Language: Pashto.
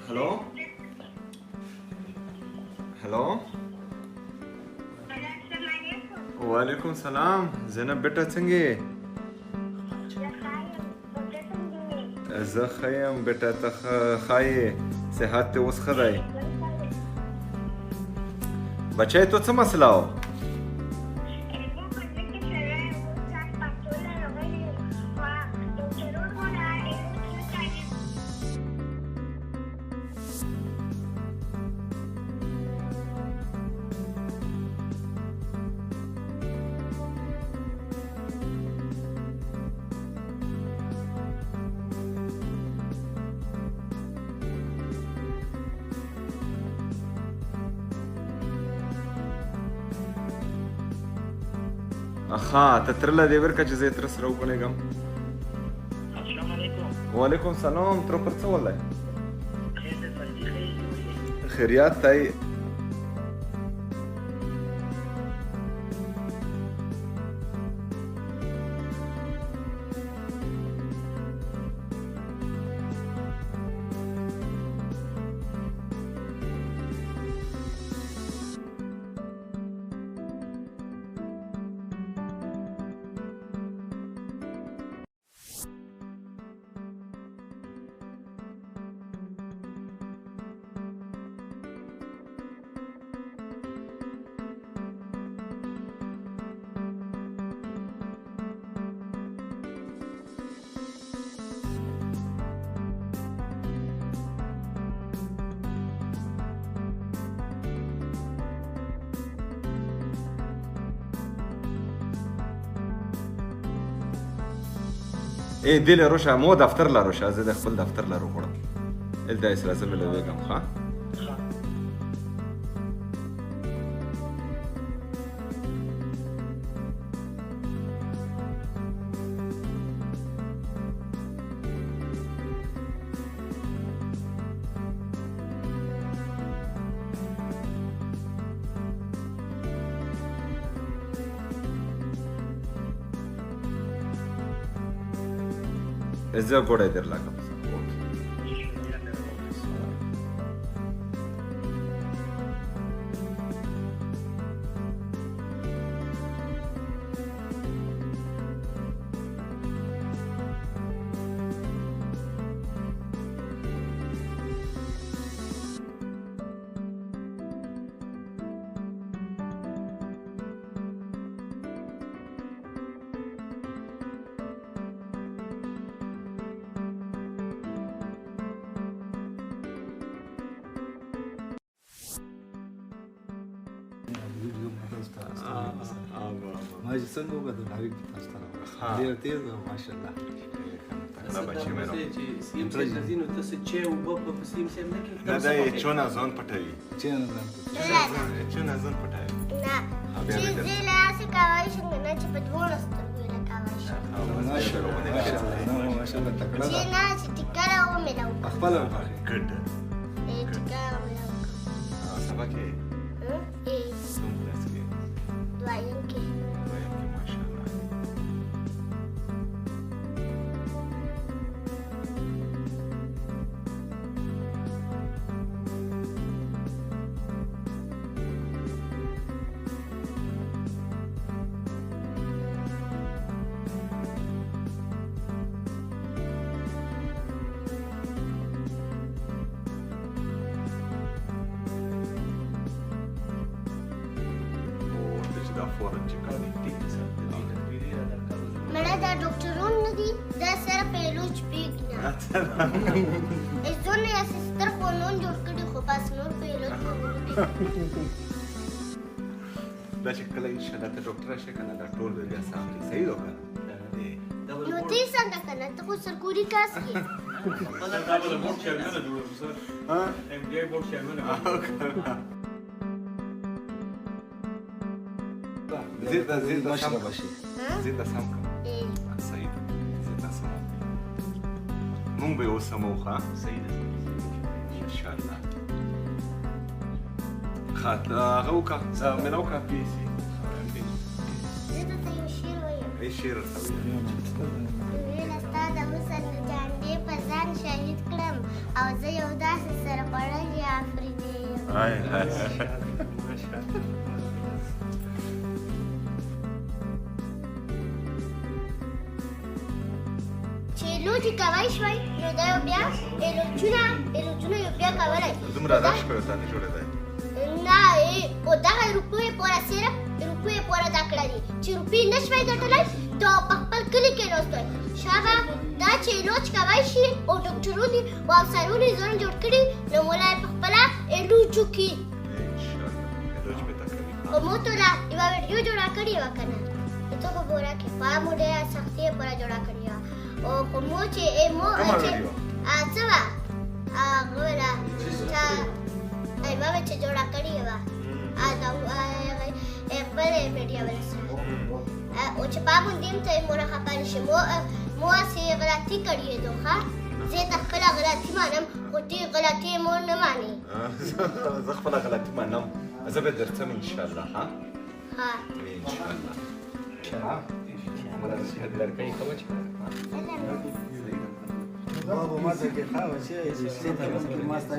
هلو هلو وعلیکم سلام زینب بیٹا څنګه یې؟ زه ښه یم بیټا ته ښه یې صحت دې اوس ښه دی بچی تو څه مسله و؟ ها ته تر له دې ورکه چې زه تر سره وګڼېږم السلام علیکم وعلیکم سلام تر پر څه ولای خیریات دی ای دې له روشه مو دفتر له روشه زه د خپل دفتر له وګورم دلته یې سره زه مې لوېږم ښه زه ګوډی در لګم ماجي څنګه وګورم ناوی تاسو ته ډیر تیز او ماشاءالله دا بچی مې راوړ سیم سیم نزینو ته څه چې او په سیم سیم نه کې نه دا یې چونه ځان پټوي چینه چونه ځان پټوي نه چې زه لاسه کوي څنګه نه چې په دوه سترګو نه کوي ماشاءالله تکړه چې نه چې ټکر او مې نو خپل وکړي ګډ ټکر او مې نو سبا کې ای کوم کلاس کې دوایم کې ماشاءالله مړه دا ډاکټرون نه دي دا سره پیلوچ پیګ نه ایزونه اسستر قانون جوړ کړي خو بس نور پیلوچ دا چې کله ان شاء الله ته ډاکټر شې کنه دا ټول به بیا سامي صحیح وکړه نو دې څنګه کنه ته خو سرګوري کاس کې دا به مور چیرمن جوړ سر ها ام ډي بورډ چیرمن زيد ماشاءالله باشي زيد سامكم سعيد زيد سامكم مون به وسموخه سعيد ان شاء الله خاطر غوكا زمنوكا بيسي زه ته یو شعر وایم اي شير ویل ستا د حسن جانډې په ځان شهید کړم او زه یو داسې سره خوړل یا افریدي هاي هاي چې لوټي کوای شوي نو دا یو بیا الوچونه یو بیا کولی دومره رش په وسانه جوړه ده نه او دغه روپۍ پوره صرف روپۍ پوره دا کړه دي چې روپۍ نه شوی ګټلی دا په خپل کلي کې ناست وی شابه دا چې علاج کوی شي او ډاکټرونو او افسرونو یې ځان جوړ کړي نو مولا یې په خپله علاج وکړي انشاءالله علاج به تا کوي او مو ته یوه ویډیو جوړه کړې وه که نه ته خو ګوره کې په مو ډېره سختي یې پوره جوړه کړې وه او په مو چې کومه ویډیو څه وه هغه ویله چې جوړه کړې وه بله ویډیو ورسره او چې په باندې هم ته مو راخفه نه شي مو هسې غلطي کړې ده ښه زه ته خپله غلطي منم خو ته غلطي مو نه منې زه خپله غلطي منم زه به درځم انشاءالله ها ها انشاءالله لړکۍ ښه وه چې بابا ما ته کې خاوه چې ما ستا